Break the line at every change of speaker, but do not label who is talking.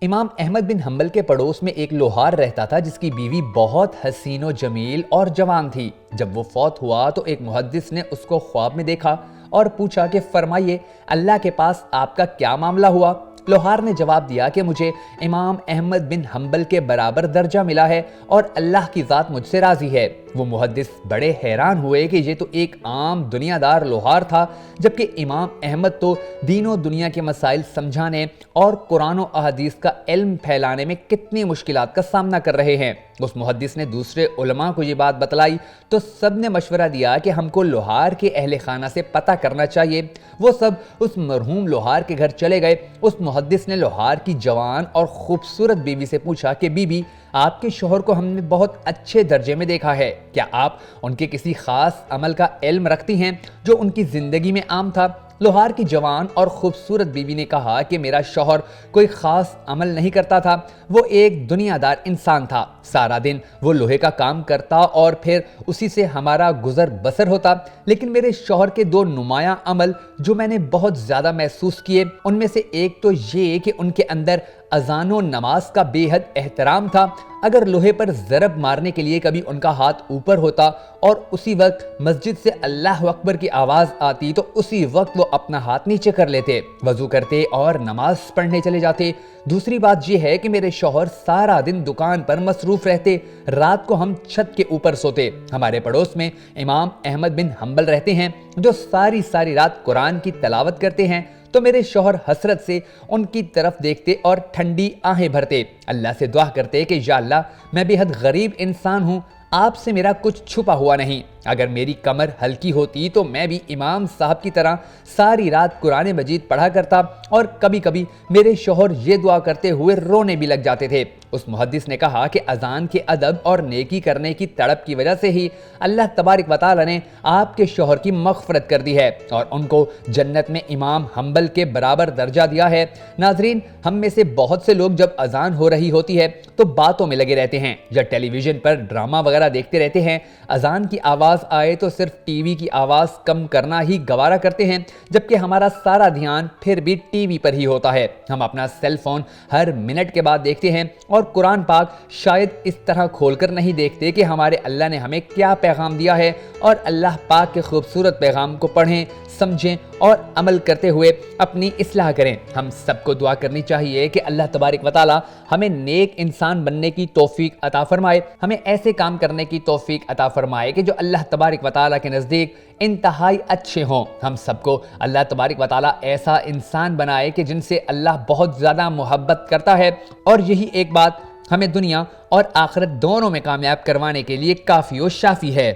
امام احمد بن حنبل کے پڑوس میں ایک لوہار رہتا تھا جس کی بیوی بہت حسین و جمیل اور جوان تھی۔ جب وہ فوت ہوا تو ایک محدث نے اس کو خواب میں دیکھا اور پوچھا کہ فرمائیے اللہ کے پاس آپ کا کیا معاملہ ہوا؟ لوہار نے جواب دیا کہ مجھے امام احمد بن حنبل کے برابر درجہ ملا ہے اور اللہ کی ذات مجھ سے راضی ہے۔ وہ محدث بڑے حیران ہوئے کہ یہ تو ایک عام دنیا دار لوہار تھا، جبکہ امام احمد تو دین و دنیا کے مسائل سمجھانے اور قرآن و احادیث کا علم پھیلانے میں کتنی مشکلات کا سامنا کر رہے ہیں۔ اس محدث نے دوسرے علماء کو یہ بات بتلائی تو سب نے مشورہ دیا کہ ہم کو لوہار کے اہل خانہ سے پتہ کرنا چاہیے۔ وہ سب اس مرحوم لوہار کے گھر چلے گئے۔ اس محدث نے لوہار کی جوان اور خوبصورت بیوی سے پوچھا کہ بی بی، آپ کے شوہر کو ہم نے بہت اچھے درجے میں دیکھا ہے، کیا آپ ان کے کسی خاص عمل کا علم رکھتی ہیں جو ان کی زندگی میں عام تھا؟ لوہار کی جوان اور خوبصورت بیوی نے کہا کہ میرا شوہر کوئی خاص عمل نہیں کرتا تھا، وہ ایک دنیا دار انسان تھا، سارا دن وہ لوہے کا کام کرتا اور پھر اسی سے ہمارا گزر بسر ہوتا۔ لیکن میرے شوہر کے دو نمایاں عمل جو میں نے بہت زیادہ محسوس کیے، ان میں سے ایک تو یہ کہ ان کے اندر اذان و نماز کا بے حد احترام تھا۔ اگر لوہے پر ضرب مارنے کے لیے کبھی ان کا ہاتھ اوپر ہوتا اور اسی وقت مسجد سے اللہ اکبر کی آواز آتی تو اسی وقت وہ اپنا ہاتھ نیچے کر لیتے، وضو کرتے اور نماز پڑھنے چلے جاتے۔ دوسری بات یہ ہے کہ میرے شوہر سارا دن دکان پر مصروف رہتے، رات کو ہم چھت کے اوپر سوتے۔ ہمارے پڑوس میں امام احمد بن حنبل رہتے ہیں جو ساری رات قرآن کی تلاوت کرتے ہیں، تو میرے شوہر حسرت سے ان کی طرف دیکھتے اور ٹھنڈی آہیں بھرتے، اللہ سے دعا کرتے کہ یا اللہ، میں بے حد غریب انسان ہوں، آپ سے میرا کچھ چھپا ہوا نہیں، اگر میری کمر ہلکی ہوتی تو میں بھی امام صاحب کی طرح ساری رات قرآن مجید پڑھا کرتا، اور کبھی کبھی میرے شوہر یہ دعا کرتے ہوئے رونے بھی لگ جاتے تھے۔ اس محدث نے کہا کہ اذان کے ادب اور نیکی کرنے کی تڑپ کی وجہ سے ہی اللہ تبارک و تعالی نے آپ کے شوہر کی مغفرت کر دی ہے اور ان کو جنت میں امام حنبل کے برابر درجہ دیا ہے۔ ناظرین، ہم میں سے بہت سے لوگ جب اذان ہو رہی ہوتی ہے تو باتوں میں لگے رہتے ہیں یا ٹیلی ویژن پر ڈرامہ وغیرہ دیکھتے رہتے ہیں۔ اذان کی آواز آئے تو صرف ٹی وی کی آواز کم کرنا ہی گوارا کرتے ہیں، جبکہ ہمارا سارا دھیان پھر بھی ٹی وی پر ہی ہوتا ہے۔ ہم اپنا سیل فون ہر منٹ کے بعد دیکھتے ہیں اور قرآن پاک شاید اس طرح کھول کر نہیں دیکھتے کہ ہمارے اللہ نے ہمیں کیا پیغام دیا ہے، اور اللہ پاک کے خوبصورت پیغام کو پڑھیں، سمجھیں اور عمل کرتے ہوئے اپنی اصلاح کریں۔ ہم سب کو دعا کرنی چاہیے کہ اللہ تبارک و تعالی ہمیں نیک انسان بننے کی توفیق عطا فرمائے، ہمیں ایسے کام کرنے کی توفیق عطا فرمائے کہ جو اللہ تبارک و تعالی کے نزدیک انتہائی اچھے ہوں۔ ہم سب کو اللہ تبارک و تعالی ایسا انسان بنائے کہ جن سے اللہ بہت زیادہ محبت کرتا ہے، اور یہی ایک بات ہمیں دنیا اور آخرت دونوں میں کامیاب کروانے کے لیے کافی و شافی ہے۔